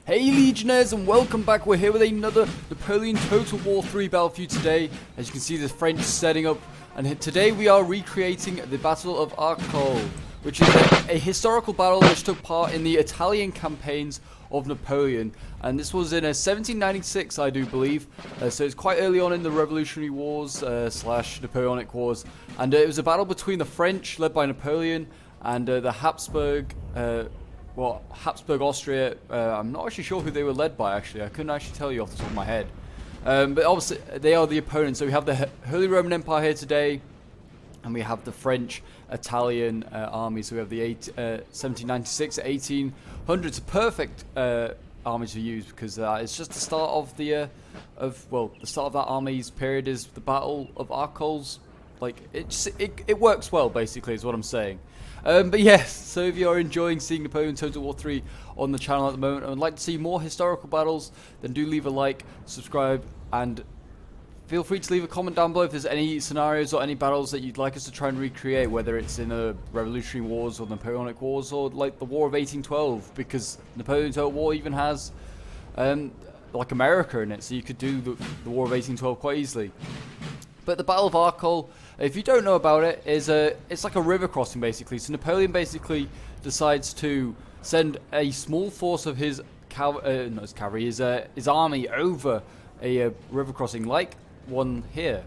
Hey Legionnaires, and welcome back. We're here with another Napoleon Total War 3 battle for you today. As you can see, the French setting up, and today we are recreating the Battle of Arcole, which is a historical battle which took part in the Italian campaigns of Napoleon, and this was in 1796, I do believe. So it's quite early on in the Revolutionary Wars slash Napoleonic Wars, and it was a battle between the French, led by Napoleon, and the Habsburg. Habsburg Austria, I'm not actually sure who they were led by, actually. I couldn't actually tell you off the top of my head. But obviously, they are the opponents. So we have the Holy Roman Empire here today, and we have the French, Italian army. So we have the 1796 to 1800s, a perfect army to use, because it's just the start of the start of that army's period is the Battle of Arcole's. Like, it works well, basically, is what I'm saying. But yes, so if you are enjoying seeing Napoleon Total War 3 on the channel at the moment and would like to see more historical battles, then do leave a like, subscribe, and feel free to leave a comment down below if there's any scenarios or any battles that you'd like us to try and recreate, whether it's in the Revolutionary Wars or Napoleonic Wars or like the War of 1812, because Napoleon Total War even has like America in it, so you could do the War of 1812 quite easily. But the Battle of Arcole, if you don't know about it, is it's like a river crossing basically. So Napoleon basically decides to send a small force of his his army over a river crossing, like one here.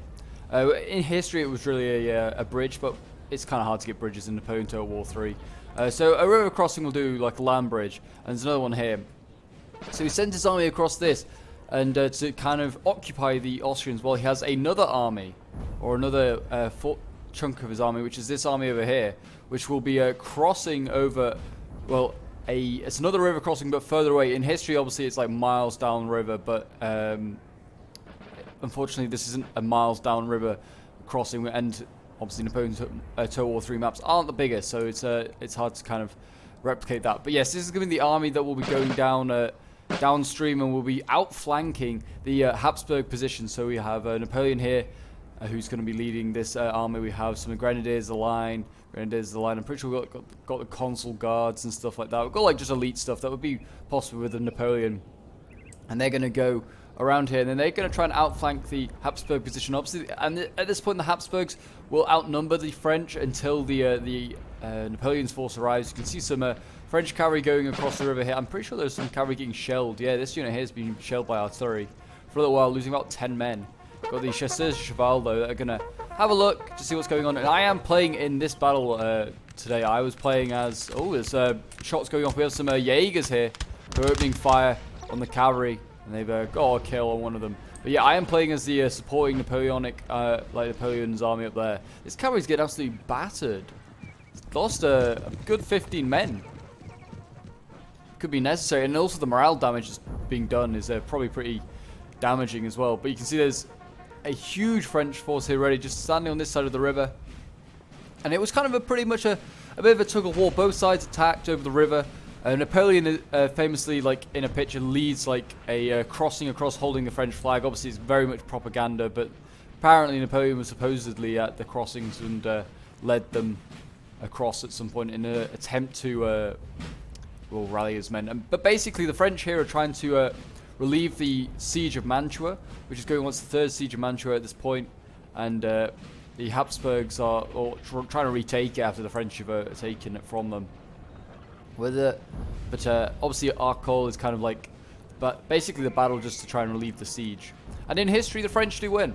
In history, it was really a bridge, but it's kind of hard to get bridges in Napoleon Total War 3. So a river crossing will do like a land bridge, and there's another one here. So he sends his army across this, and to kind of occupy the Austrians, while he has another army, or another chunk of his army, which is this army over here, which will be crossing over, well, it's another river crossing, but further away. In history, obviously, it's like miles down river, but unfortunately, this isn't a miles down river crossing, and obviously, Napoleon's Total War 3 maps aren't the biggest, so it's hard to kind of replicate that. But yes, this is going to be the army that will be going down downstream, and will be outflanking the Habsburg position. So we have Napoleon here, who's going to be leading this army. We have some Grenadiers, the line. I'm pretty sure we've got the consul guards and stuff like that. We've got like just elite stuff that would be possible with the Napoleon, and they're going to go around here, and then they're going to try and outflank the Habsburg position. Obviously, and at this point, the Habsburgs will outnumber the French until the Napoleon's force arrives. You can see some French cavalry going across the river here. I'm pretty sure there's some cavalry getting shelled. Yeah, this unit here has been shelled by artillery for a little while, losing about 10 men. Got the chasseurs cheval though that are gonna have a look to see what's going on. And I am playing in this battle today. I was playing as there's shots going off. We have some Jaegers here who are opening fire on the cavalry, and they've got a kill on one of them. But yeah, I am playing as the supporting Napoleonic, like Napoleon's army up there. This cavalry's getting absolutely battered. Lost a good 15 men. Could be necessary, and also the morale damage that's being done is probably pretty damaging as well. But you can see there's a huge French force here ready, just standing on this side of the river, and it was kind of pretty much a bit of a tug of war. Both sides attacked over the river. Napoleon famously, like in a picture, leads like a crossing across holding the French flag. Obviously it's very much propaganda, but apparently Napoleon was supposedly at the crossings and led them across at some point in an attempt to rally his men. But basically the French here are trying to relieve the siege of Mantua, which is going on its third siege of Mantua at this point, and the Habsburgs are trying to retake it after the French have taken it from them. But obviously Arcole is kind of like, but basically the battle just to try and relieve the siege. And in history, the French do win.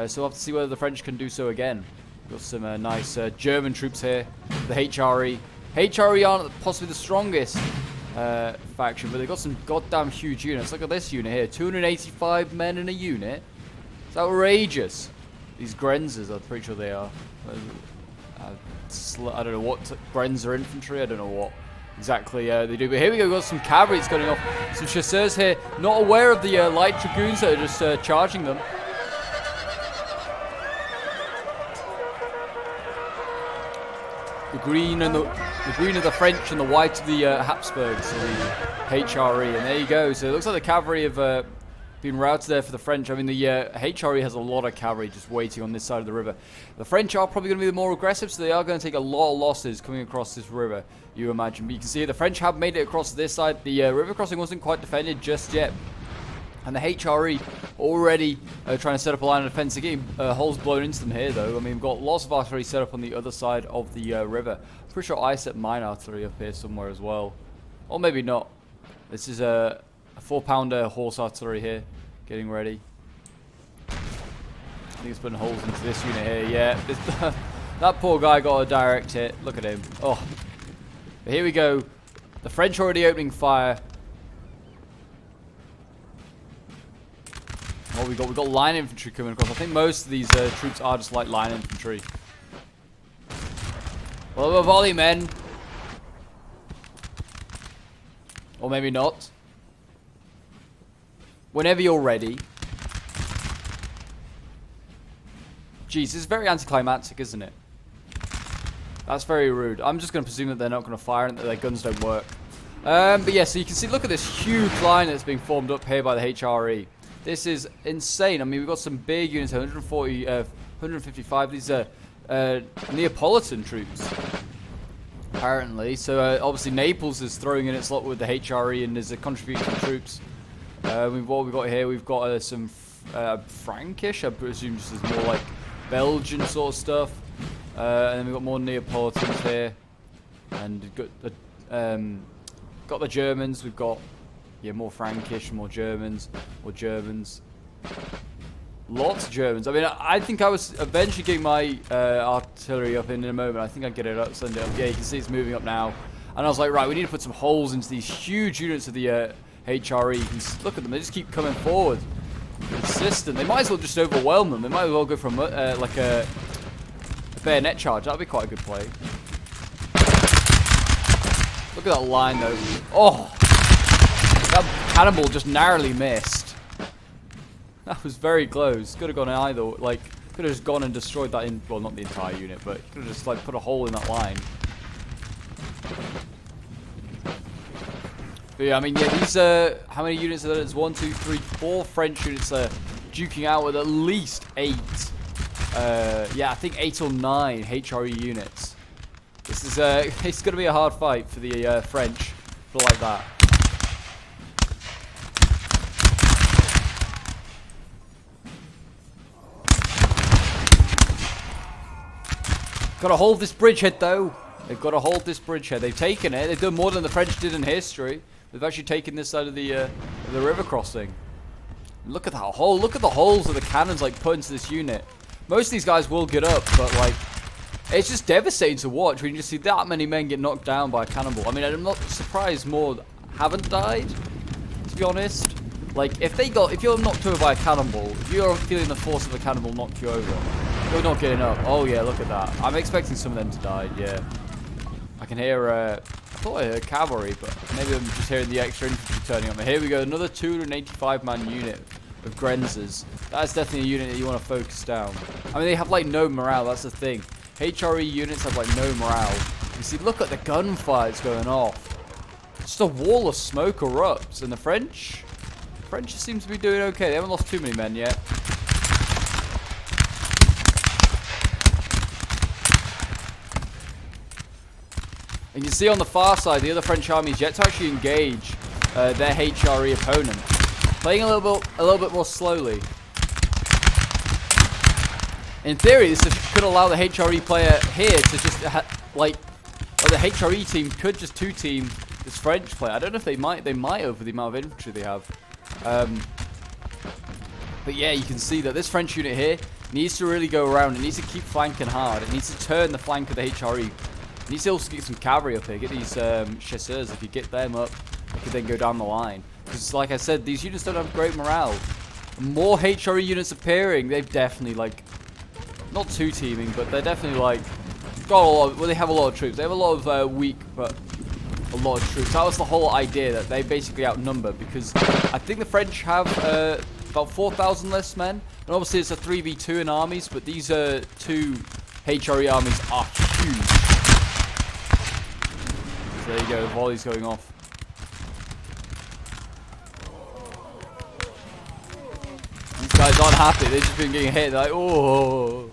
So we'll have to see whether the French can do so again. We've got some nice German troops here, the HRE. HRE aren't possibly the strongest faction, but they've got some goddamn huge units. Look at this unit here, 285 men in a unit. It's outrageous. These Grenzers, I'm pretty sure they are. I don't know what Grenzer infantry. I don't know what exactly they do. But here we go. We've got some cavalry that's going off. Some chasseurs here, not aware of the light dragoons that are just charging them. The green of the French and the white of the Habsburgs, so the HRE, and there you go. So it looks like the cavalry have being routed there for the French. I mean, the HRE has a lot of cavalry just waiting on this side of the river. The French are probably going to be the more aggressive, so they are going to take a lot of losses coming across this river, you imagine. But you can see the French have made it across this side. The river crossing wasn't quite defended just yet. And the HRE already trying to set up a line of defense. They're getting holes blown into them here, though. I mean, we've got lots of artillery set up on the other side of the river. I'm pretty sure I set mine artillery up here somewhere as well. Or maybe not. This is a 4-pounder horse artillery here, getting ready. I think it's putting holes into this unit here. Yeah, that poor guy got a direct hit. Look at him. Oh, but here we go. The French already opening fire. Oh, we got line infantry coming across. I think most of these troops are just like line infantry. Well, a volley, men. Or maybe not. Whenever you're ready. Jeez, this is very anticlimactic, isn't it? That's very rude. I'm just going to presume that they're not going to fire and that their guns don't work. But yeah, so you can see, look at this huge line that's being formed up here by the HRE. This is insane. I mean, we've got some big units, 140, 155. These are Neapolitan troops, apparently. So obviously Naples is throwing in its lot with the HRE and there's a contribution from troops. What we've got here, we've got some Frankish, I presume just as more like Belgian sort of stuff. And then we've got more Neapolitans here. And we've got the Germans, we've got more Frankish, more Germans, Lots of Germans. I mean, I think I was eventually getting my artillery up in a moment. I think I'd get it up, send it up. Yeah, you can see it's moving up now. And I was like, right, we need to put some holes into these huge units of the HRE. You can look at them, they just keep coming forward. Consistent. They might as well just overwhelm them. They might as well go from like a bayonet charge. That'd be quite a good play. Look at that line, though. Oh! That cannonball just narrowly missed. That was very close. Could have gone either. Like, could have just gone and destroyed that in. Well, not the entire unit, but could have just like put a hole in that line. But yeah, I mean, yeah, these how many units are there? It's 1, 2, 3, 4 French units duking out with at least 8. Yeah, I think 8 or 9 HRE units. This is it's going to be a hard fight for the French, but like that. Got to hold this bridgehead, though. They've got to hold this bridgehead. They've taken it. They've done more than the French did in history. They've actually taken this side of the river crossing. Look at that hole. Look at the holes that the cannons like put into this unit. Most of these guys will get up, but like, it's just devastating to watch when you just see that many men get knocked down by a cannonball. I mean, I'm not surprised more haven't died, to be honest. Like, if you're knocked over by a cannonball, if you're feeling the force of a cannonball knock you over, you're not getting up. Oh yeah, look at that. I'm expecting some of them to die, yeah. I can hear, I thought I heard cavalry, but maybe I'm just hearing the extra infantry turning up. But here we go, another 285-man unit of Grenzers. That's definitely a unit that you want to focus down. I mean, they have like no morale, that's the thing. HRE units have like no morale. You see, look at the gunfire that's going off. Just a wall of smoke erupts, and the French seem to be doing okay. They haven't lost too many men yet. And you can see on the far side, the other French army is yet to actually engage their HRE opponent, playing a little bit more slowly. In theory, this could allow the HRE player here to just or the HRE team could just two-team this French player. I don't know if they might over the amount of infantry they have. But yeah, you can see that this French unit here needs to really go around. It needs to keep flanking hard. It needs to turn the flank of the HRE. It needs to also get some cavalry up here. Get these chasseurs. If you get them up, you can then go down the line. Because like I said, these units don't have great morale. More HRE units appearing. They've definitely like, not two-teaming, but they're definitely like, got a lot of, well, they have a lot of troops. They have a lot of weak, but a lot of troops. That was the whole idea, that they basically outnumber, because I think the French have about 4,000 less men. And obviously it's a 3v2 in armies, but these two HRE armies are huge. So there you go, the volley's going off. guys aren't happy. They've just been getting hit. They're like, oh.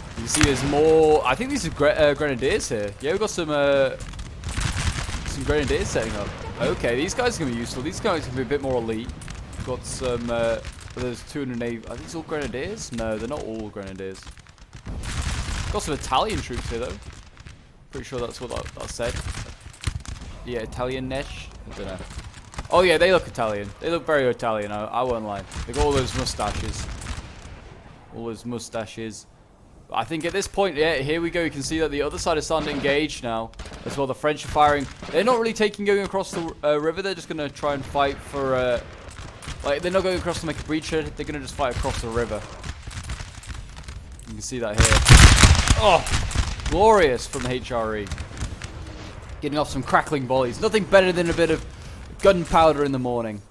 You can see there's more. I think these are grenadiers here. Yeah, we've got some grenadiers setting up. Okay, these guys are going to be useful. These guys are going to be a bit more elite. We've got some, there's 280. Are these all grenadiers? No, they're not all grenadiers. Got some Italian troops here, though. Pretty sure that's what that said. Yeah, Italian-ish. I don't know. Oh, yeah, they look Italian. They look very Italian, I won't lie. They got all those mustaches. All those mustaches. I think at this point, yeah, here we go. You can see that the other side is starting to engage now. As well, the French are firing. They're not really going across the river. They're just going to try and fight for... like, they're not going across to make a breach. They're going to just fight across the river. You can see that here. Oh, glorious from the HRE. Getting off some crackling volleys. Nothing better than a bit of gunpowder in the morning.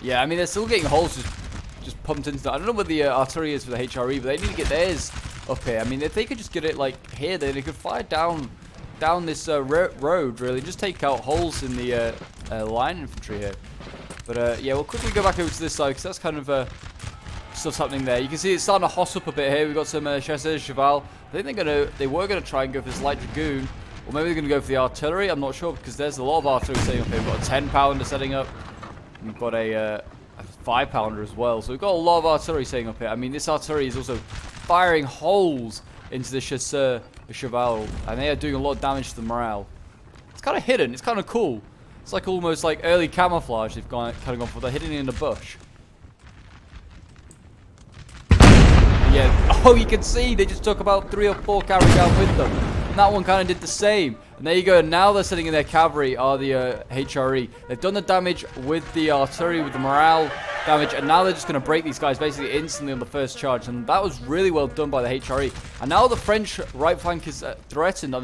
Yeah, I mean, they're still getting holes just pumped into that. I don't know what the artillery is for the HRE, but they need to get theirs up here. I mean, if they could just get it, like, here, then they could fire down this road, really. Just take out holes in the line infantry here. But, yeah, we'll quickly go back over to this side, because that's kind of stuff's happening there. You can see it's starting to hoss up a bit here. We've got some Chasseurs Cheval. I think they were going to try and go for this light dragoon. Or maybe they're going to go for the artillery. I'm not sure, because there's a lot of artillery setting up here. We've got a 10-pounder setting up. We've got a 5-pounder as well. So we've got a lot of artillery setting up here. I mean, this artillery is also firing holes into the Chasseurs Cheval. And they are doing a lot of damage to the morale. It's kind of hidden. It's kind of cool. It's like almost like early camouflage they've kind of gone for. They're hidden in the bush. Yeah. Oh, you can see they just took about 3 or 4 cavalry down with them. And that one kind of did the same. And there you go. Now they're sitting in their cavalry are the HRE. They've done the damage with the artillery, with the morale damage. And now they're just going to break these guys basically instantly on the first charge. And that was really well done by the HRE. And now the French right flank is threatened. I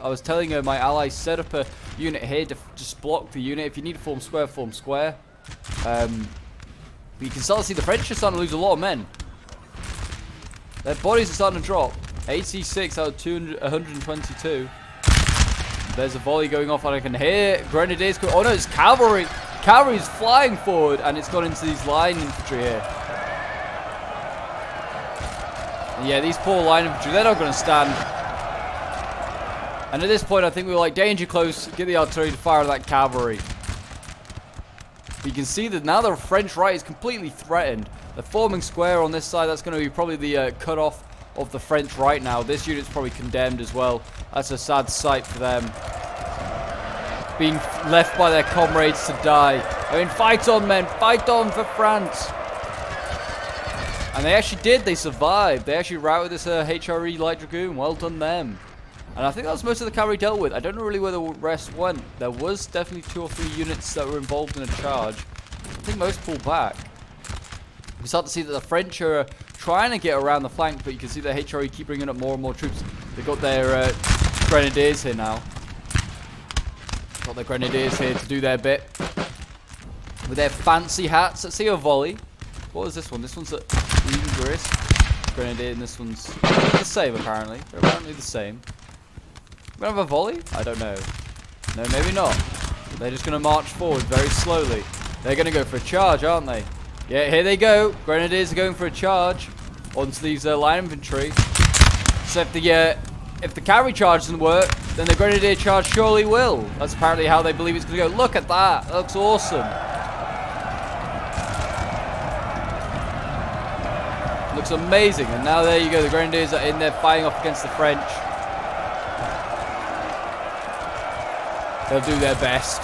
was telling my allies, set up a unit here to just block the unit. If you need to form square, form square. But you can start to see the French are starting to lose a lot of men. Their bodies are starting to drop. 86 out of 122. There's a volley going off, and I can hear grenadiers. Oh no, it's cavalry. Cavalry's flying forward, and it's gone into these line infantry here. And yeah, these poor line infantry, they're not going to stand. And at this point, I think we were like danger close. Get the artillery to fire that cavalry. But you can see that now the French right is completely threatened. They're forming square on this side. That's going to be probably the cut-off of the French right now. This unit's probably condemned as well. That's a sad sight for them. Being left by their comrades to die. I mean, fight on, men. Fight on for France. And they actually did. They survived. They actually routed this HRE Light Dragoon. Well done, them. And I think that was most of the cavalry dealt with. I don't know really where the rest went. There was definitely 2 or 3 units that were involved in a charge. I think most pulled back. We start to see that the French are trying to get around the flank, but you can see the HRE keep bringing up more and more troops. They've got their grenadiers here now. Got their grenadiers here to do their bit. With their fancy hats. Let's see a volley. What is this one? This one's a Ingress grenadier, and this one's the same apparently. They're apparently the same. We're gonna have a volley? I don't know. No, maybe not. They're just gonna march forward very slowly. They're gonna go for a charge, aren't they? Yeah, here they go. Grenadiers are going for a charge onto these line infantry. So if the cavalry charge doesn't work, then the grenadier charge surely will. That's apparently how they believe it's going to go. Look at that. That looks awesome. Looks amazing. And now there you go. The grenadiers are in there fighting off against the French. They'll do their best.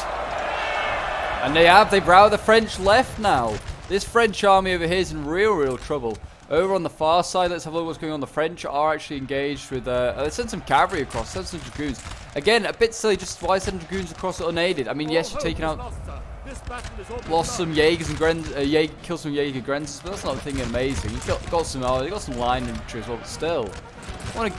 And they've routed the French left now. This French army over here is in real trouble. Over on the far side, let's have a look at what's going on. The French are actually engaged with... they sent some cavalry across, sent some dragoons. Again, a bit silly, just why send dragoons across unaided? I mean, yes, you're taking out... Lost some Jaegers and Grenz... killed some Jaeger Grenzers, but that's not thinking amazing. You got some line infantry as well, but still. Want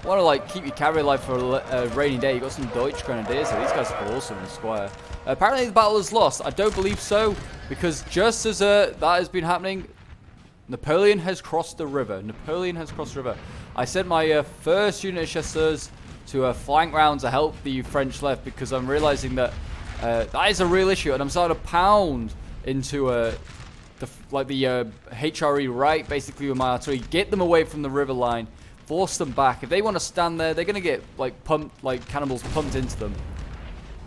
to like keep your cavalry alive for a rainy day. You got some Deutsch Grenadiers here. These guys are awesome in the square. Apparently the battle is lost. I don't believe so, because just as that has been happening, Napoleon has crossed the river. Napoleon has crossed the river. I sent my first unit of chasseurs to flank round to help the French left, because I'm realizing that that is a real issue, and I'm starting to pound into the HRE right, basically, with my artillery. Get them away from the river line, force them back. If they want to stand there, they're going to get like pumped, like cannonballs pumped into them.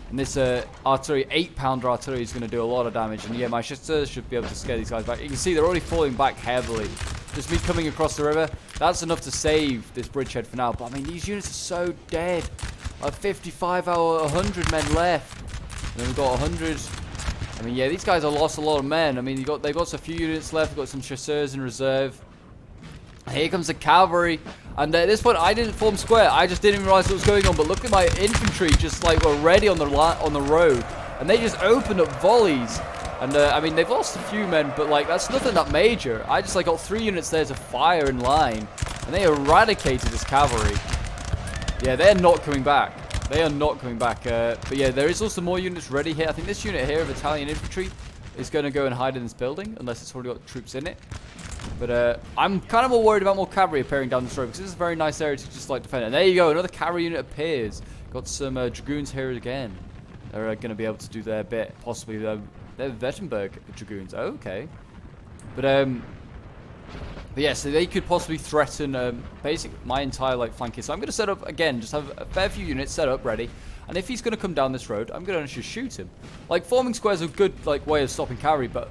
And this artillery, 8-pounder artillery, is going to do a lot of damage. And yeah, my chasseurs should be able to scare these guys back. You can see they're already falling back heavily. Just me coming across the river, that's enough to save this bridgehead for now. But I mean, these units are so dead. Like 55 out of 100 men left. And then we've got 100. I mean, yeah, these guys have lost a lot of men. I mean, they've got a few units left. They've got some chasseurs in reserve. Here comes the cavalry. And at this point, I didn't form square. I just didn't realize what was going on. But look at my infantry, just like were ready on the road, and they just opened up volleys. And I mean, they've lost a few men, but like that's nothing that major. I just like got 3 units there to fire in line, and they eradicated this cavalry. Yeah, they're not coming back. They are not coming back. But yeah, there is also more units ready here. I think this unit here of Italian infantry is going to go and hide in this building, unless it's already got troops in it. But I'm kind of more worried about more cavalry appearing down this road, because this is a very nice area to just like defend. And there you go, another cavalry unit appears. Got some dragoons here again. They're going to be able to do their bit, possibly. They're Wettenberg dragoons. Oh, okay. But yeah, so they could possibly threaten basically my entire like flank here. So I'm going to set up again, just have a fair few units set up ready. And if he's going to come down this road, I'm going to just shoot him. Like forming square is a good like way of stopping cavalry, but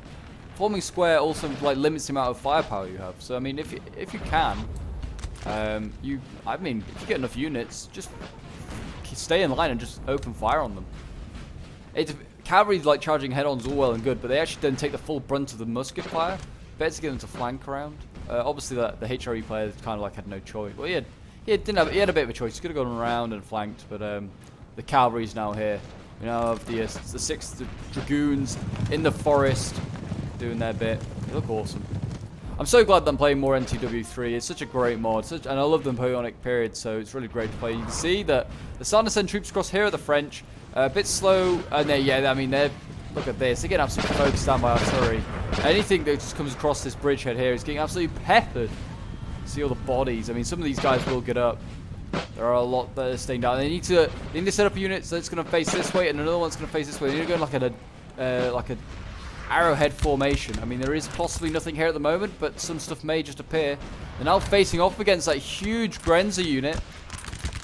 forming square also like limits the amount of firepower you have. So I mean, if you can, I mean, if you get enough units, just stay in line and just open fire on them. Cavalry like charging head-on is all well and good, but they actually then take the full brunt of the musket fire. Better to get them to flank around. Obviously, the HRE player kind of like had no choice. Well, he had a bit of a choice. He could have gone around and flanked, but the cavalry's now here. We now have the 6th dragoons in the forest doing their bit. They look awesome. I'm so glad that I'm playing more NTW3. It's such a great mod, and I love the Napoleonic period, so it's really great to play. You can see that they're starting to send troops across here at the French. A bit slow, and yeah, I mean, look at this. They're getting absolutely focused down by artillery. Anything that just comes across this bridgehead here is getting absolutely peppered. See all the bodies. I mean, some of these guys will get up. There are a lot that are staying down. They need to set up a unit so it's going to face this way, and another one's going to face this way. They need to go in like a arrowhead formation. I mean, there is possibly nothing here at the moment, but some stuff may just appear. They're now facing off against that huge Grenzer unit.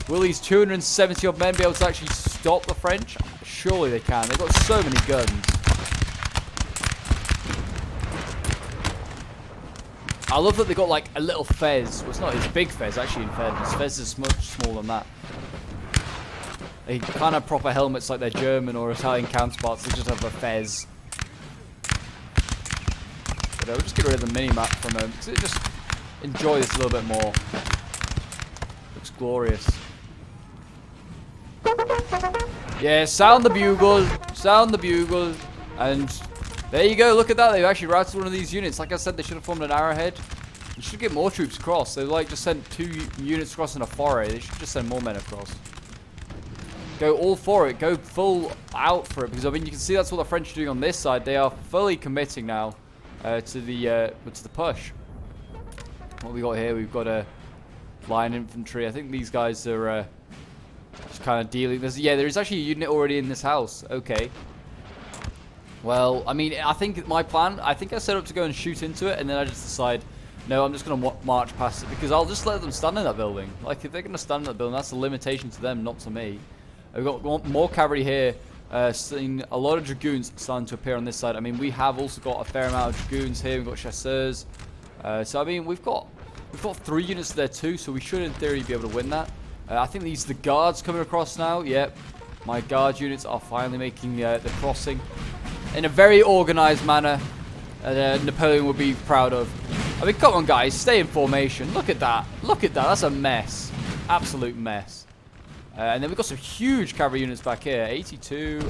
Will these 270 odd men be able to actually stop the French? Surely they can. They've got so many guns. I love that they've got like a little fez. Well, it's not, it's big fez actually in fairness. Fez is much smaller than that. They can't have proper helmets like their German or Italian counterparts. They just have a fez. But we'll just get rid of the mini-map for a moment, because just enjoy this a little bit more. Looks glorious. Yeah, sound the bugle, and there you go. Look at that. They've actually routed one of these units. Like I said, they should have formed an arrowhead. They should get more troops across. They like just sent 2 units across in a foray. They should just send more men across. Go all for it. Go full out for it, because I mean you can see that's what the French are doing on this side. They are fully committing now to the push. What we got here? We've got a line infantry. I think these guys are just kind of dealing. There is actually a unit already in this house. Okay. Well, I mean, I think my plan, I set up to go and shoot into it, and then I just decide, no, I'm just going to march past it, because I'll just let them stand in that building. Like, if they're going to stand in that building, that's a limitation to them, not to me. We've got more cavalry here, seeing a lot of dragoons starting to appear on this side. I mean, we have also got a fair amount of dragoons here. We've got chasseurs. So, I mean, we've got 3 units there too, so we should, in theory, be able to win that. I think these are the guards coming across now. Yep. My guard units are finally making the crossing in a very organized manner that Napoleon would be proud of. I mean, come on, guys. Stay in formation. Look at that. Look at that. That's a mess. Absolute mess. And then we've got some huge cavalry units back here. 82,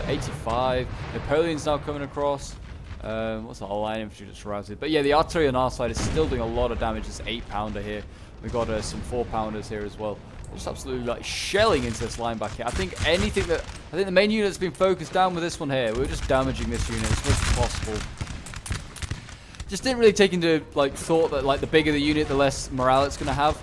85. Napoleon's now coming across. What's that? Line infantry just routed. But yeah, the artillery on our side is still doing a lot of damage. It's 8-pounder here. We've got some 4-pounders here as well. Just absolutely like shelling into this line back here. I think the main unit's been focused down with this one here. We're just damaging this unit as much as possible. Just didn't really take into like thought that like the bigger the unit, the less morale it's gonna have.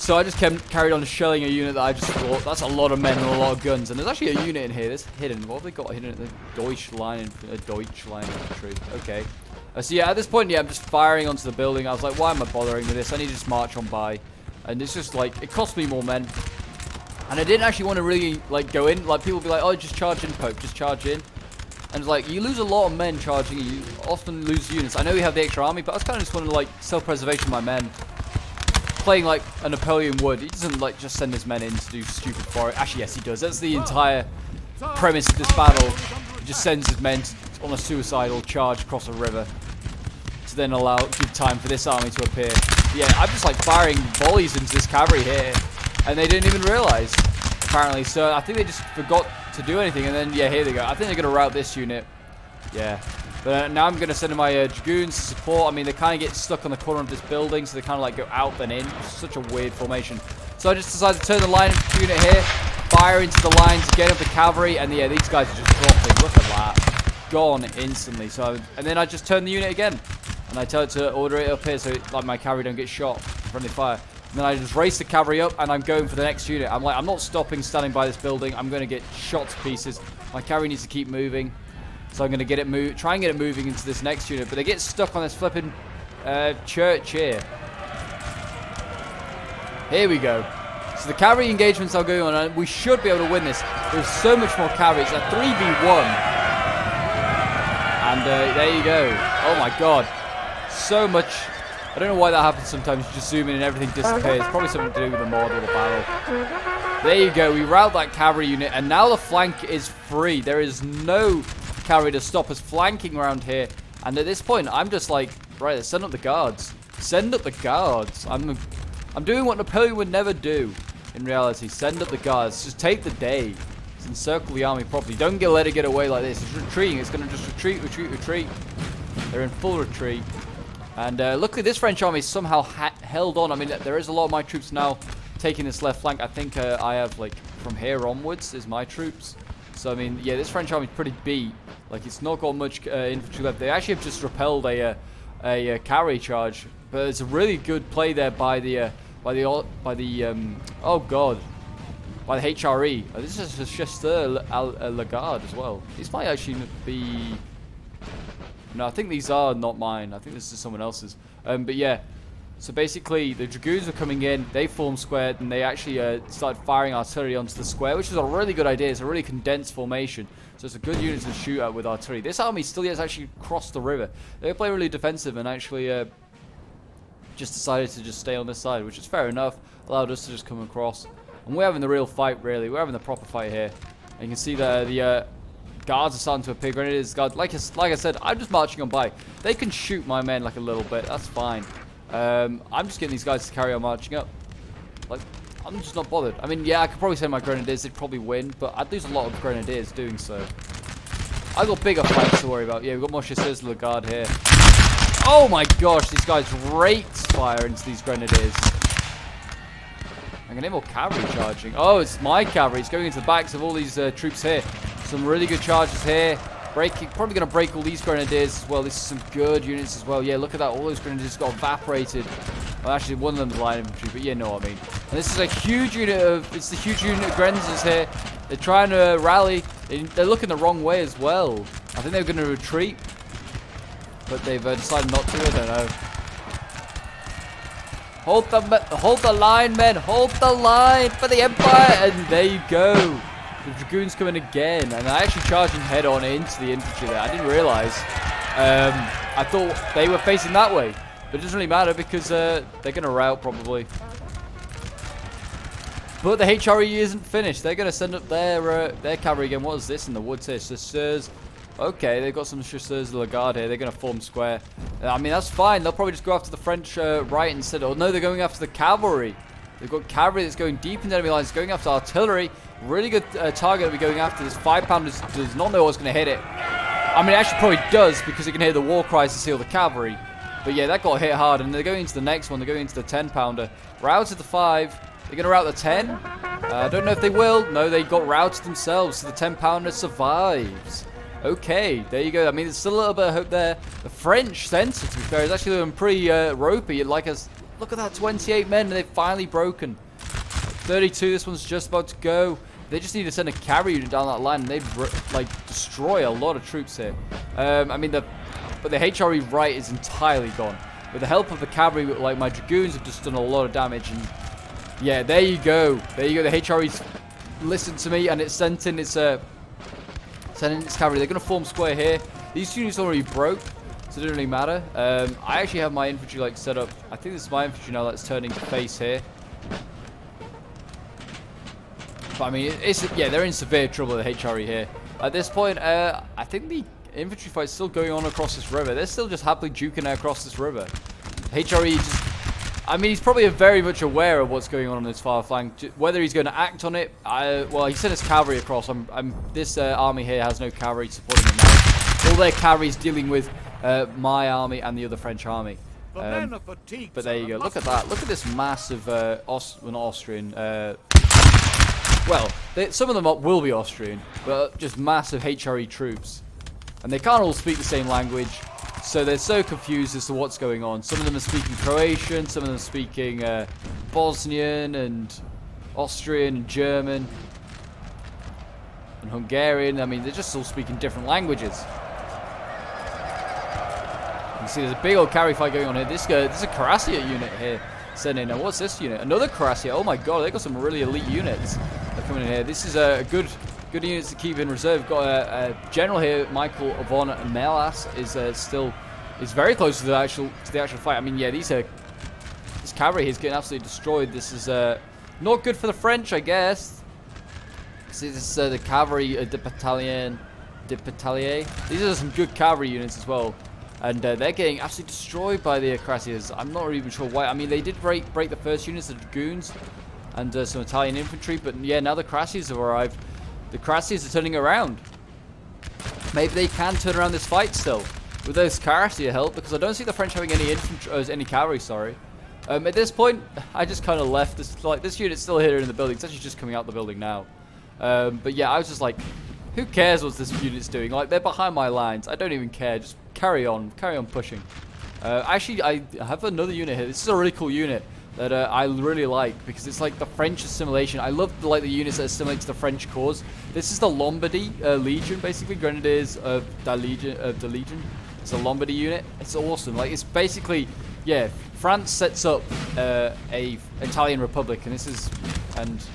So I just carried on shelling a unit that I just thought, that's a lot of men and a lot of guns. And there's actually a unit in here that's hidden. What have they got hidden? The Deutschline infantry. Okay. So yeah, at this point, yeah, I'm just firing onto the building. I was like, why am I bothering with this? I need to just march on by. And it's just like, it cost me more men. And I didn't actually want to really, like, go in. Like, people would be like, oh, just charge in, Pope. Just charge in. And it's like, you lose a lot of men charging. You often lose units. I know we have the extra army, but I was kind of just wanting to, like, self-preservation of my men. Playing like a Napoleon would. He doesn't, like, just send his men in to do stupid forest. Actually, yes, he does. That's the entire premise of this battle. He just sends his men on a suicidal charge across a river. To then give time for this army to appear. Yeah, I'm just like firing volleys into this cavalry here, and they didn't even realize, apparently. So I think they just forgot to do anything, and then yeah, here they go. I think they're gonna rout this unit. Yeah, but now I'm gonna send in my dragoons to support. I mean, they kind of get stuck on the corner of this building, so they kind of like go out then in. It's such a weird formation. So I just decided to turn the line infantry unit here, fire into the lines, get up the cavalry, and yeah, these guys are just dropping. Look at that, gone instantly. So and then I just turn the unit again. And I tell it to order it up here so like my cavalry don't get shot in friendly fire. And then I just race the cavalry up and I'm going for the next unit. I'm like, I'm not stopping standing by this building. I'm going to get shot to pieces. My cavalry needs to keep moving. So I'm going to get it try and get it moving into this next unit. But they get stuck on this flipping church here. Here we go. So the cavalry engagements are going on and we should be able to win this. There's so much more cavalry. It's a 3v1. And there you go. Oh my god. So much. I don't know why that happens sometimes. You just zoom in and everything disappears. Probably something to do with the mod or the battle. There you go. We rout that cavalry unit. And now the flank is free. There is no cavalry to stop us flanking around here. And at this point, I'm just like, right, send up the guards. Send up the guards. I'm doing what Napoleon would never do in reality. Send up the guards. Just take the day. Just encircle the army properly. Don't let it get away like this. It's retreating. It's going to just retreat, retreat, retreat. They're in full retreat. And luckily this French army somehow held on. I mean, there is a lot of my troops now taking this left flank. I think I have, like, from here onwards is my troops. So, I mean, yeah, this French army is pretty beat. Like, it's not got much infantry left. They actually have just repelled a cavalry charge. But it's a really good play there by the oh god, by the HRE. This is a Chasseur Lagarde as well. These might actually be... No, I think these are not mine. I think this is someone else's. But yeah, so basically the dragoons are coming in. They form square, and they actually started firing artillery onto the square, which is a really good idea. It's a really condensed formation, so it's a good unit to shoot at with artillery. This army still yet has actually crossed the river. They play really defensive and actually just decided to just stay on this side, which is fair enough. Allowed us to just come across, and we're having the real fight. Really, we're having the proper fight here. And you can see the guards are starting to appear. Grenadiers, guards. Like I said, I'm just marching on by. They can shoot my men like a little bit. That's fine. I'm just getting these guys to carry on marching up. Like, I'm just not bothered. I mean, yeah, I could probably send my grenadiers. They'd probably win, but I'd lose a lot of grenadiers doing so. I've got bigger fights to worry about. Yeah, we've got more Chasseurs de la Garde here. Oh my gosh, these guys rate fire into these grenadiers. I can hear more cavalry charging. Oh, it's my cavalry. It's going into the backs of all these troops here. Some really good charges here. Breaking, probably going to break all these grenadiers as well. This is some good units as well. Yeah, look at that. All those grenadiers got evaporated. Well, actually, one of them's line infantry, but you know what I mean. And this is a huge unit of... It's the huge unit of grenadiers here. They're trying to rally. They're looking the wrong way as well. I think they're going to retreat. But they've decided not to. I don't know. Hold the line, men. Hold the line for the Empire. And there you go. The dragoons coming again, and they're actually charging head-on into the infantry there. I didn't realise. I thought they were facing that way, but it doesn't really matter because they're going to rout probably. But the HRE isn't finished. They're going to send up their cavalry again. What is this in the woods here? Chasseurs. Okay, they've got some Chasseurs de la Garde here. They're going to form square. I mean, that's fine. They'll probably just go after the French right instead. Or no, they're going after the cavalry. They've got cavalry that's going deep into enemy lines, going after artillery. Really good target to be going after. This 5-pounder does not know what's going to hit it. I mean, it actually probably does because it can hear the war cries to seal the cavalry. But yeah, that got hit hard, and they're going into the next one. They're going into the 10-pounder. Routed the 5. They're going to rout the 10. I don't know if they will. No, they got routed themselves, so the 10-pounder survives. Okay, there you go. I mean, there's still a little bit of hope there. The French center, to be fair, is actually doing pretty ropey. Like Look at that, 28 men, and they've finally broken. 32, this one's just about to go. They just need to send a cavalry unit down that line, and they like destroy a lot of troops here. I mean, but the HRE right is entirely gone. With the help of the cavalry, like my dragoons have just done a lot of damage, and yeah, there you go. There you go. The HRE's listened to me, and it's sent in its cavalry. They're going to form square here. These units already broke, so it doesn't really matter. I actually have my infantry like set up. I think this is my infantry now that's turning to face here. But I mean, yeah, they're in severe trouble, the HRE here. At this point, I think the infantry fight's still going on across this river. They're still just happily juking across this river. HRE just, I mean, he's probably very much aware of what's going on this far flank. Whether he's going to act on it, well, he sent his cavalry across. This army here has no cavalry supporting it now. All their cavalry is dealing with my army and the other French army. But there you go. Look at that. Look at this massive, well, not Austrian. Well, some of them will be Austrian, but just massive HRE troops. And they can't all speak the same language, so they're so confused as to what's going on. Some of them are speaking Croatian, some of them are speaking Bosnian and Austrian and German and Hungarian. I mean, they're just all speaking different languages. You can see there's a big old carry fight going on here. This is a Cuirassier unit here sent in. Now, what's this unit? Another Cuirassier. Oh my god, they got some really elite units that are coming in here. This is a good units to keep in reserve. Got a general here, Michael von Melas, is very close to the actual fight. I mean, yeah, this cavalry here is getting absolutely destroyed. This is not good for the French, I guess. See, this is the cavalry de Battalion. These are some good cavalry units as well. And they're getting absolutely destroyed by the Cuirassiers. I'm not even sure why. I mean, they did break the first units, the dragoons, and some Italian infantry. But yeah, now the Cuirassiers have arrived. The Cuirassiers are turning around. Maybe they can turn around this fight still with those Cuirassier help, because I don't see the French having any infantry, any cavalry. Sorry. At this point, I just kind of left this. Like, this unit's still here in the building. It's actually just coming out the building now. But yeah, I was just like, who cares what this unit's doing? Like, they're behind my lines. I don't even care. Just carry on pushing. Actually, I have another unit here. This is a really cool unit that I really like, because it's like the French assimilation. I love the units that assimilate to the French cause. This is the Lombardy Legion, basically Grenadiers of the Legion. It's a Lombardy unit. It's awesome. Like, it's basically, yeah, France sets up a Italian Republic, and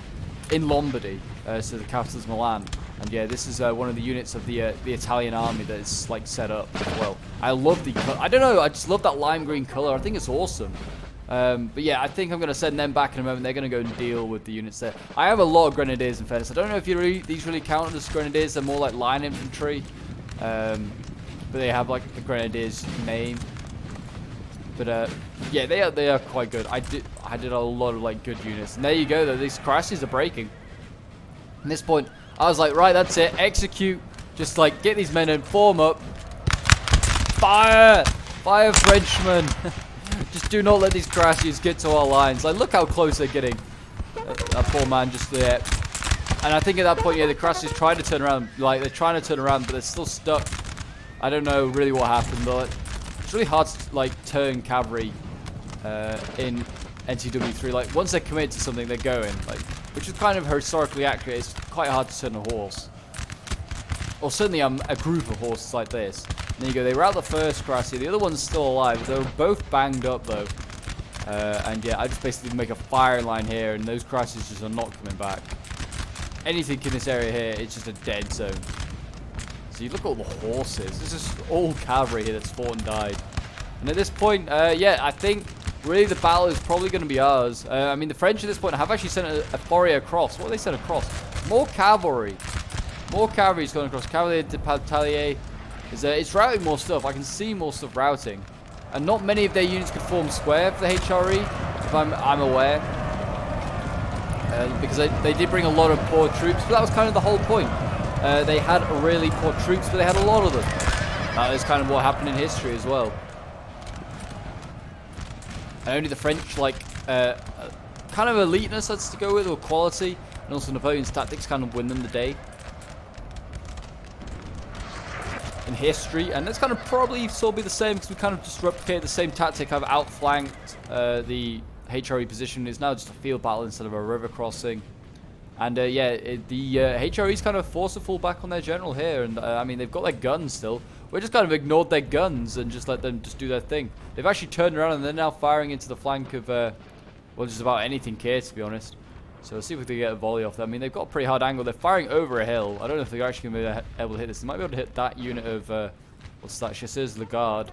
in Lombardy, so the capital is Milan. And yeah, this is one of the units of the Italian army that is like set up as well. I love the, I don't know, I just love that lime green color. I think it's awesome. But yeah, I think I'm going to send them back in a moment. They're going to go and deal with the units there. I have a lot of Grenadiers in fairness. I don't know if these really count as Grenadiers. They're more like line infantry. But they have like the Grenadiers name. But yeah, they are quite good. I did a lot of like good units. And there you go though, these Cuirassiers are breaking. At this point, I was like, right, that's it. Execute. Just like get these men in, form up. Fire! Fire, Frenchmen! Just do not let these Cuirassiers get to our lines. Like, look how close they're getting. That poor man just there. And I think at that point, yeah, the Cuirassiers trying to turn around. Like, they're trying to turn around, but they're still stuck. I don't know really what happened, but it's really hard to, like, turn cavalry in NTW3. Like, once they're committed to something, they're going. Like, which is kind of historically accurate. It's quite hard to turn a horse. Or certainly a group of horses like this. There you go, they were out the first Cuirassier. The other one's still alive. They were both banged up though. And yeah, I just basically make a fire line here, and those Cuirassiers just are not coming back. Anything in this area here, it's just a dead zone. So you look at all the horses. This is all cavalry here that's fought and died. And at this point, yeah, I think really the battle is probably going to be ours. I mean, the French at this point have actually sent a foray across. What have they sent across? More cavalry. More cavalry is going across. Cavalier de Patalier. It's routing more stuff. I can see more stuff routing. And not many of their units could form square for the HRE, if I'm aware. Because they did bring a lot of poor troops, but that was kind of the whole point. They had really poor troops, but they had a lot of them. That is kind of what happened in history as well. And only the French, like, kind of eliteness that's to go with, or quality, and also Napoleon's tactics kind of win them the day. in history, and that's kind of probably still be the same because we kind of just replicate the same tactic. I've outflanked the HRE position. It's now just a field battle instead of a river crossing. And yeah, the HRE's kind of forced to fall back on their general here, and I mean, they've got their guns still. We just kind of ignored their guns and just let them just do their thing. They've actually turned around and they're now firing into the flank of, well, just about anything here, to be honest. So let's see if we can get a volley off them. I mean, they've got a pretty hard angle. They're firing over a hill. I don't know if they're actually going to be able to hit this. They might be able to hit that unit of, what's that? Chasseurs de Garde.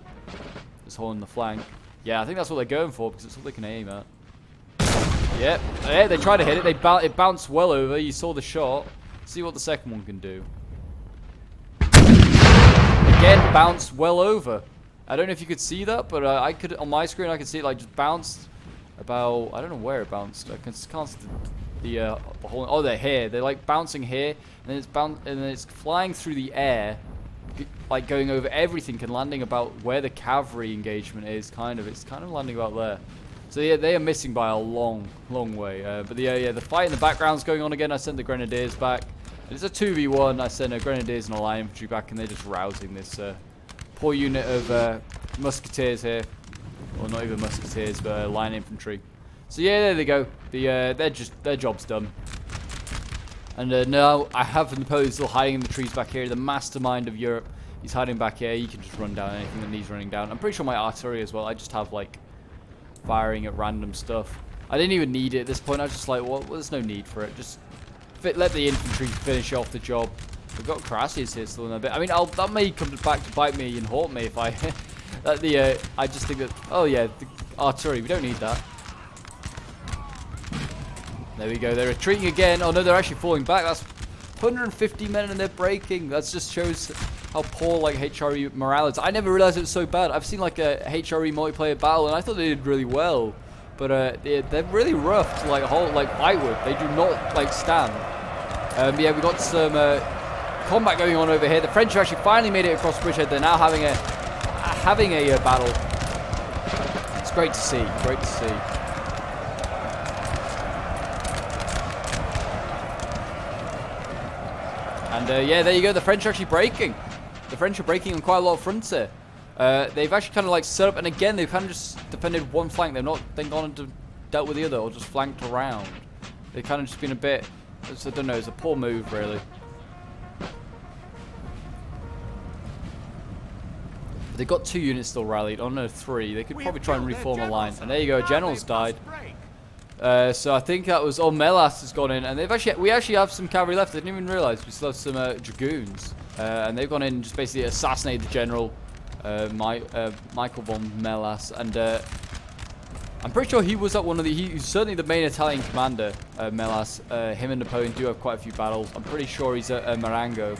Just holding the flank. Yeah, I think that's what they're going for because it's what they can aim at. Yep. Yeah, they tried to hit it. It bounced well over. You saw the shot. See what the second one can do. Again, bounced well over. I don't know if you could see that, but I could, on my screen, I could see it like just bounced about, I don't know where it bounced. I can't see the whole, oh, they're here. They're like bouncing here, and then it's flying through the air, like going over everything and landing about where the cavalry engagement is. It's kind of landing about there. So yeah, they are missing by a long way. But yeah, the fight in the background's going on again. I sent the grenadiers back. It's a 2v1. I sent grenadiers and a line infantry back, and they're just rousing this poor unit of musketeers here. Well, not even musketeers, but line infantry. So yeah, there they go. Their job's done. And now I have Napoleon still hiding in the trees back here. The mastermind of Europe. He's hiding back here. He can just run down anything that needs running down. I'm pretty sure my artillery as well. I just have like firing at random stuff. I didn't even need it at this point. I was just like, well, there's no need for it. Just let the infantry finish off the job. We've got Crassius here still in a bit. I mean, that may come back to bite me and haunt me if I... I just think that... Oh, yeah, the artillery. We don't need that. There we go. They're retreating again. Oh, no, they're actually falling back. That's 150 men and they're breaking. That just shows how poor, like, HRE morale is. I never realized it was so bad. I've seen, like, a HRE multiplayer battle, and I thought they did really well. But they're really rough to, like, fight with. They do not, like, stand. Yeah, we got some combat going on over here. The French have actually finally made it across Bridgehead. They're now having a battle. It's great to see. Great to see. And yeah, there you go. The French are actually breaking. The French are breaking on quite a lot of fronts here. They've actually kind of like set up, and again, they've kind of just defended one flank. They've not then gone and dealt with the other, or just flanked around. They've kind of just been a bit, I don't know, it's a poor move, really. They've got 2 units still rallied. Oh no, 3. They could probably try and reform a line. And there you go, generals died. So I think that was, Melas has gone in, and we actually have some cavalry left. I didn't even realize we still have some dragoons, and they've gone in and just basically assassinated the general, Michael von Melas, and I'm pretty sure he was at one of the, he's certainly the main Italian commander, Melas. Him and Napoleon do have quite a few battles. I'm pretty sure he's at Marengo,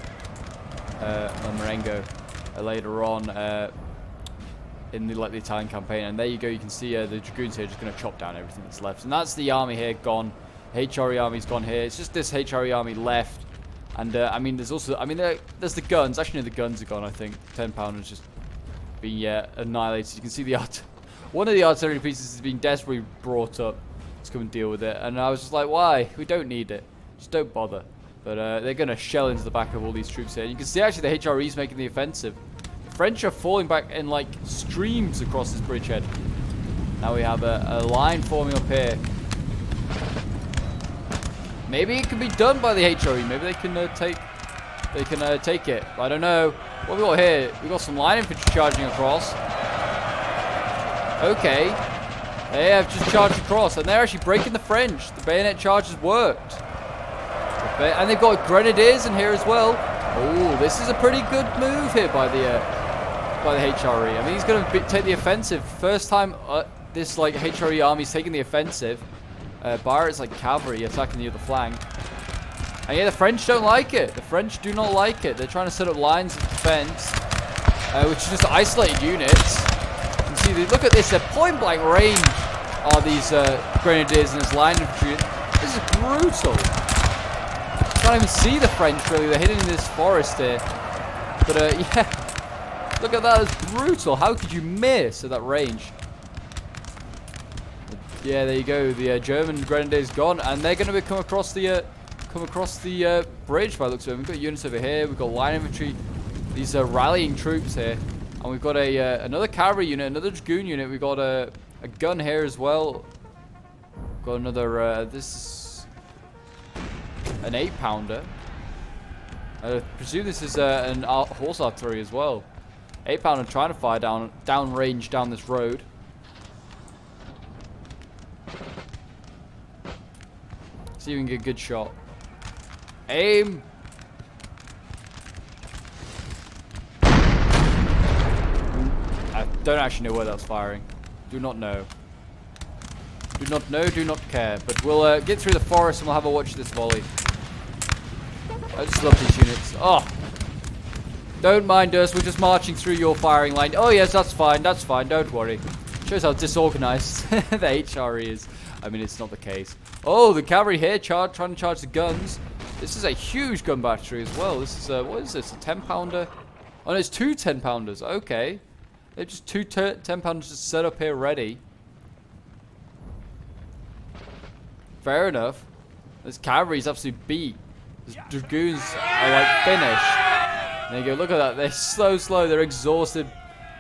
later on in the Italian campaign. And there you go, you can see the dragoons here just going to chop down everything that's left. And that's the army here gone. HRE army's gone here. It's just this HRE army left. And I mean, there's also, I mean, there's the guns. Actually, no, the guns are gone. I think 10 pounders just being annihilated. You can see the one of the artillery pieces is being desperately brought up to come and deal with it. And I was just like, why? We don't need it. Just don't bother. But they're going to shell into the back of all these troops here. And you can see actually the HRE is making the offensive. The French are falling back in like streams across this bridgehead. Now we have a line forming up here. Maybe it can be done by the HRE. Maybe they can take it. I don't know. What have we got here? We've got some line infantry charging across. Okay. They have just charged across, and they're actually breaking the French. The bayonet charge has worked. And they've got grenadiers in here as well. Oh, this is a pretty good move here by the HRE. I mean, he's going to take the offensive. First time this like HRE army's taking the offensive. Barrett's like cavalry attacking the other flank. And yeah, the French don't like it. The French do not like it. They're trying to set up lines of defense, which is just isolated units. You can see, look at this. They're point blank range are these grenadiers and this line infantry. This is brutal. You can't even see the French really. They're hidden in this forest here. But yeah, look at that. It's brutal. How could you miss at that range? Yeah, there you go. The German grenadiers gone, and they're going to come across the bridge by the looks of it. We've got units over here. We've got line infantry these rallying troops here. And we've got another cavalry unit, another dragoon unit. We've got a gun here as well. Got another, this is an 8-pounder. I presume this is an horse artillery as well. 8-pounder trying to fire down range down this road. See if we can get a good shot. Aim! I don't actually know where that's firing. Do not know. Do not know, do not care. But we'll get through the forest and we'll have a watch this volley. I just love these units. Oh! Don't mind us, we're just marching through your firing line. Oh yes, that's fine, don't worry. Shows how disorganized the HRE is. I mean, it's not the case. Oh, the cavalry here trying to charge the guns. This is a huge gun battery as well. This is, what is this, a 10-pounder? Oh, no, it's 2 10-pounders, okay. They're just 2 10-pounders just set up here ready. Fair enough. This cavalry's absolutely beat. These dragoons are like finished. There you go, look at that. They're slow. They're exhausted.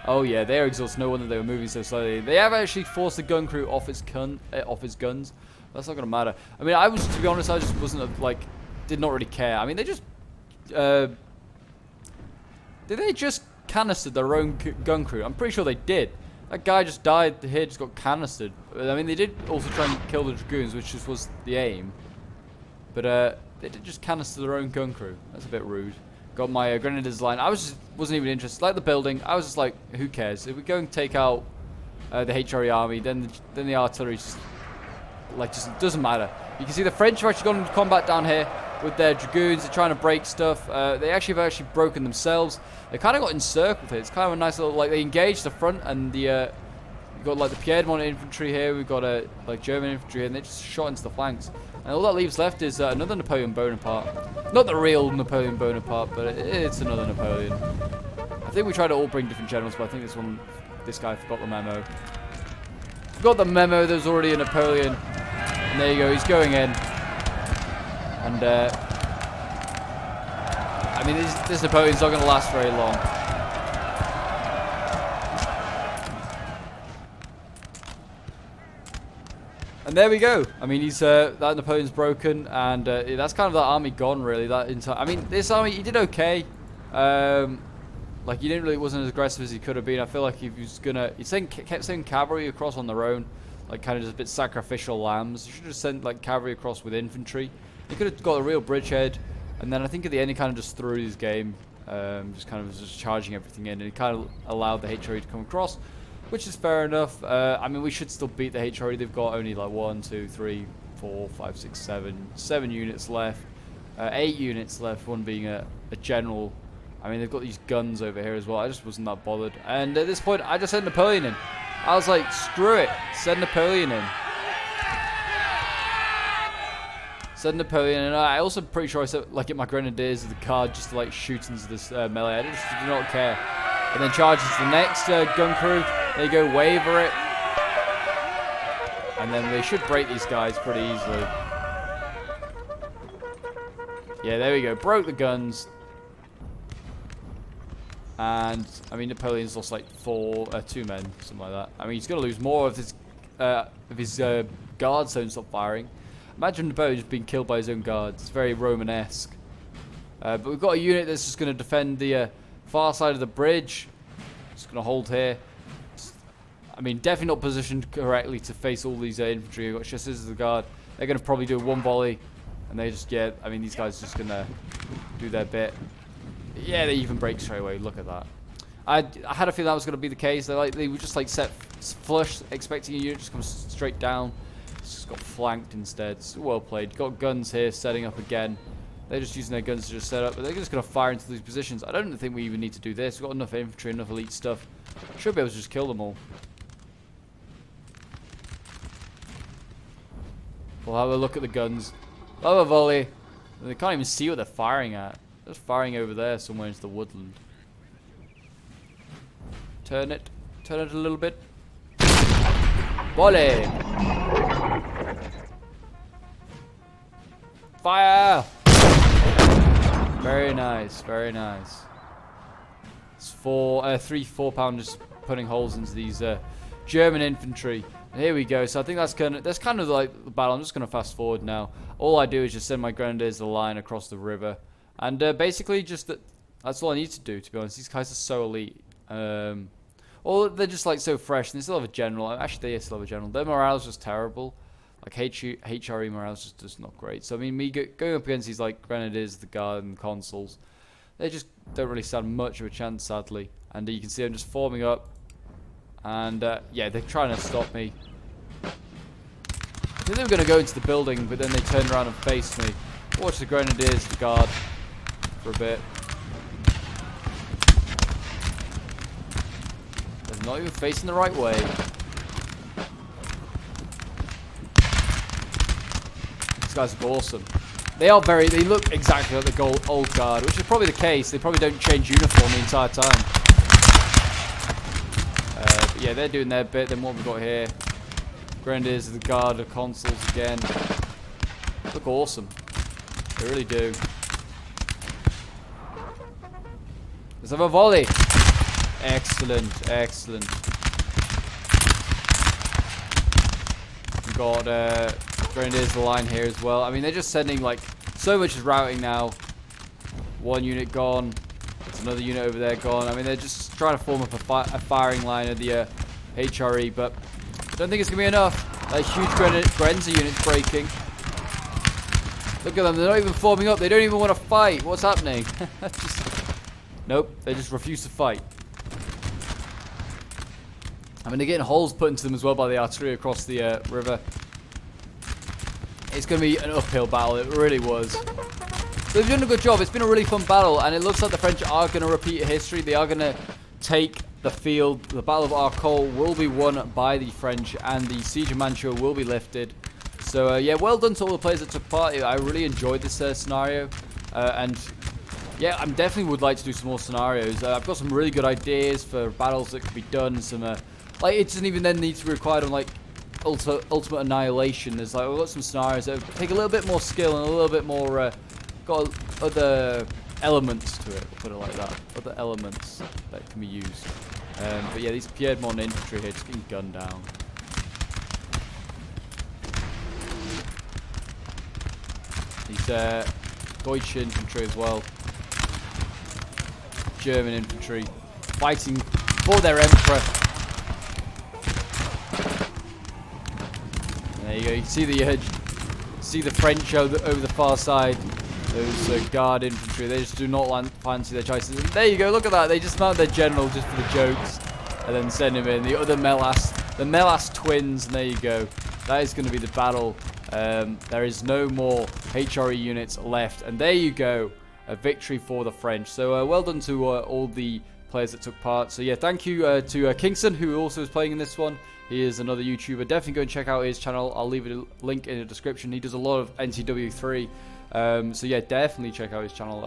Oh yeah, they're exhausted. No wonder they were moving so slowly. They have actually forced the gun crew off his guns. That's not gonna matter. I mean, to be honest, I just wasn't like, did not really care. I mean, they just, did they just canistered their own gun crew? I'm pretty sure they did. That guy just died here, just got canistered. I mean, they did also try and kill the dragoons, which just was the aim. But they did just canister their own gun crew. That's a bit rude. Got my grenadiers line. I wasn't even interested. Like the building, I was just like, who cares? If we go and take out the HRE army, then the artillery just doesn't matter. You can see the French have actually gone into combat down here with their dragoons. They're trying to break stuff. They have actually broken themselves. They kind of got encircled here. It's kind of a nice little, like, they engaged the front, and the we've got like the Piedmont infantry here. We've got like German infantry here, and they just shot into the flanks. And all that leaves left is another Napoleon Bonaparte. Not the real Napoleon Bonaparte, but it's another Napoleon. I think we tried to all bring different generals, but I think this guy forgot the memo. Forgot the memo, there's already a Napoleon. And there you go, he's going in. And, I mean, this Napoleon's not going to last very long. And there we go. I mean, that Napoleon's broken, and that's kind of that army gone, really. I mean, this army, he did okay. Like, he wasn't as aggressive as he could have been. I feel like he was gonna, kept sending cavalry across on their own, like kind of just a bit sacrificial lambs. He should have sent like cavalry across with infantry. He could have got a real bridgehead, and then I think at the end he kind of just threw his game, just charging everything in, and he kind of allowed the HRE to come across. Which is fair enough. I mean, we should still beat the HRE. They've got only like 1, 2, 3, 4, 5, 6, 7 units left. 8 units left, one being a general. I mean, they've got these guns over here as well. I just wasn't that bothered. And at this point, I just sent Napoleon in. I was like, screw it. Send Napoleon in. Send Napoleon in. I also pretty sure I said, like, get my grenadiers of the card just to like shoot into this melee. I just do not care. And then charge into the next gun crew. There you go, waver it. And then they should break these guys pretty easily. Yeah, there we go. Broke the guns. And, I mean, Napoleon's lost like 2 men, something like that. I mean, he's going to lose more if his guards don't stop firing. Imagine Napoleon just being killed by his own guards. It's very Romanesque. But we've got a unit that's just going to defend the far side of the bridge. Just going to hold here. I mean, definitely not positioned correctly to face all these infantry. We've got chasseurs of the guard. They're going to probably do 1 volley. And they just, yeah, I mean, these guys are just going to do their bit. Yeah, they even break straight away. Look at that. I had a feeling that was going to be the case. They were just like set flush, expecting a unit just come straight down. It's just got flanked instead. It's well played. Got guns here, setting up again. They're just using their guns to just set up, but they're just going to fire into these positions. I don't think we even need to do this. We've got enough infantry, enough elite stuff. Should be able to just kill them all. We'll have a look at the guns. Have a volley. They can't even see what they're firing at. They're just firing over there somewhere into the woodland. Turn it a little bit. Volley! Fire! Very nice, very nice. It's 3 4-pounders putting holes into these German infantry. And here we go. So I think that's kind of like the battle. I'm just gonna fast forward now. All I do is just send my grenadiers a line across the river, and basically just that's all I need to do. To be honest, these guys are so elite. Or they're just like so fresh. And they still have a general. Actually, they still have a general. Their morale's just terrible. Like HRE morale's just not great. So I mean, me going up against these like grenadiers, the guard, and the consuls, they just don't really stand much of a chance, sadly. And you can see I'm just forming up. And yeah, they're trying to stop me. I think they were going to go into the building, but then they turned around and faced me. Watch the grenadiers, the guard, for a bit. They're not even facing the right way. These guys are awesome. They look exactly like the old guard, which is probably the case. They probably don't change uniform the entire time. But yeah, they're doing their bit. Then what we've got here, grenadiers of the guard, the consuls again. Look awesome. They really do. Let's have a volley. Excellent, excellent. We've got grenadiers of the line here as well. I mean, they're just sending like so much is routing now. One unit gone. There's another unit over there gone. I mean, they're just trying to form up a firing line of the HRE, but I don't think it's going to be enough. That huge Grenza unit's breaking. Look at them. They're not even forming up. They don't even want to fight. What's happening? Nope. They just refuse to fight. I mean, they're getting holes put into them as well by the artillery across the river. It's going to be an uphill battle. It really was. They've done a good job. It's been a really fun battle, and it looks like the French are going to repeat history. They are going to take the field. The Battle of Arcole will be won by the French, and the Siege of Mantua will be lifted. So, yeah, well done to all the players that took part. I really enjoyed this scenario, and yeah, I definitely would like to do some more scenarios. I've got some really good ideas for battles that could be done. Some like it doesn't even then need to be required on like ultimate annihilation. There's like I've got some scenarios that take a little bit more skill and a little bit more got other elements to it. We'll put it like that. Other elements that can be used. But yeah, these Piedmont infantry here just getting gunned down. These Deutsche infantry as well. German infantry fighting for their emperor. There you go. You can see the French over the far side. Those guard infantry, they just do not fancy their choices. And there you go. Look at that. They just mount their general just for the jokes, and then send him in. The other the Melas twins. And there you go. That is going to be the battle. There is no more HRE units left, and there you go. A victory for the French. So well done to all the players that took part. So yeah, thank you to Kingston, who also is playing in this one. He is another YouTuber. Definitely go and check out his channel. I'll leave a link in the description. He does a lot of NTW3. So yeah, definitely check out his channel.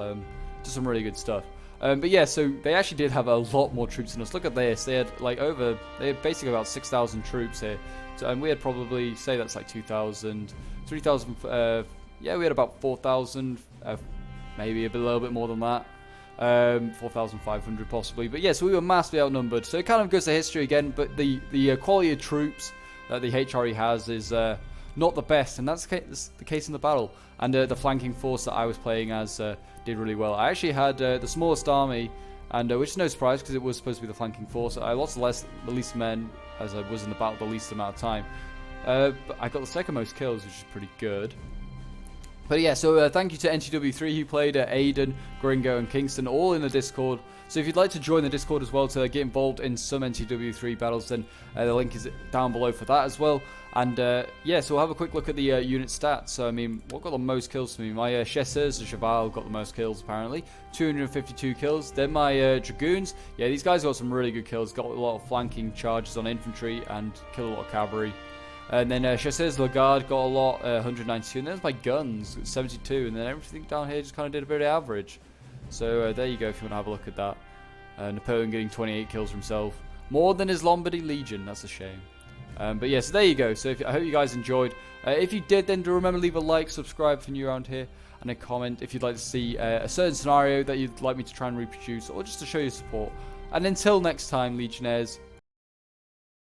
Does some really good stuff. But yeah, so they actually did have a lot more troops than us. Look at this. They had basically about 6,000 troops here. So, and we had probably, say that's like 2,000, 3,000. Yeah, we had about 4,000. Maybe a little bit more than that. 4,500 possibly. But yeah, so we were massively outnumbered. So it kind of goes to history again. But the quality of troops that the HRE has is not the best, and that's the case in the battle. And the flanking force that I was playing as did really well. I actually had the smallest army, and which is no surprise because it was supposed to be the flanking force. I lost the least men as I was in the battle the least amount of time. But I got the second most kills, which is pretty good. But yeah, so thank you to NTW3 who played, Aiden, Gringo, and Kingston, all in the Discord. So if you'd like to join the Discord as well to get involved in some NTW3 battles, then the link is down below for that as well. And yeah, so we'll have a quick look at the unit stats. So I mean, what got the most kills for me? My Chasseurs de Cheval got the most kills apparently, 252 kills. Then my Dragoons, yeah, these guys got some really good kills. Got a lot of flanking charges on infantry and killed a lot of cavalry. And then Chasseurs de la Garde got a lot, 192. And then there's my guns, 72. And then everything down here just kind of did a bit average. So there you go if you want to have a look at that. Napoleon getting 28 kills for himself. More than his Lombardy Legion, that's a shame. But yeah, so there you go. So I hope you guys enjoyed. If you did, then do remember leave a like, subscribe if you're new around here, and a comment if you'd like to see a certain scenario that you'd like me to try and reproduce, or just to show your support. And until next time, Legionnaires,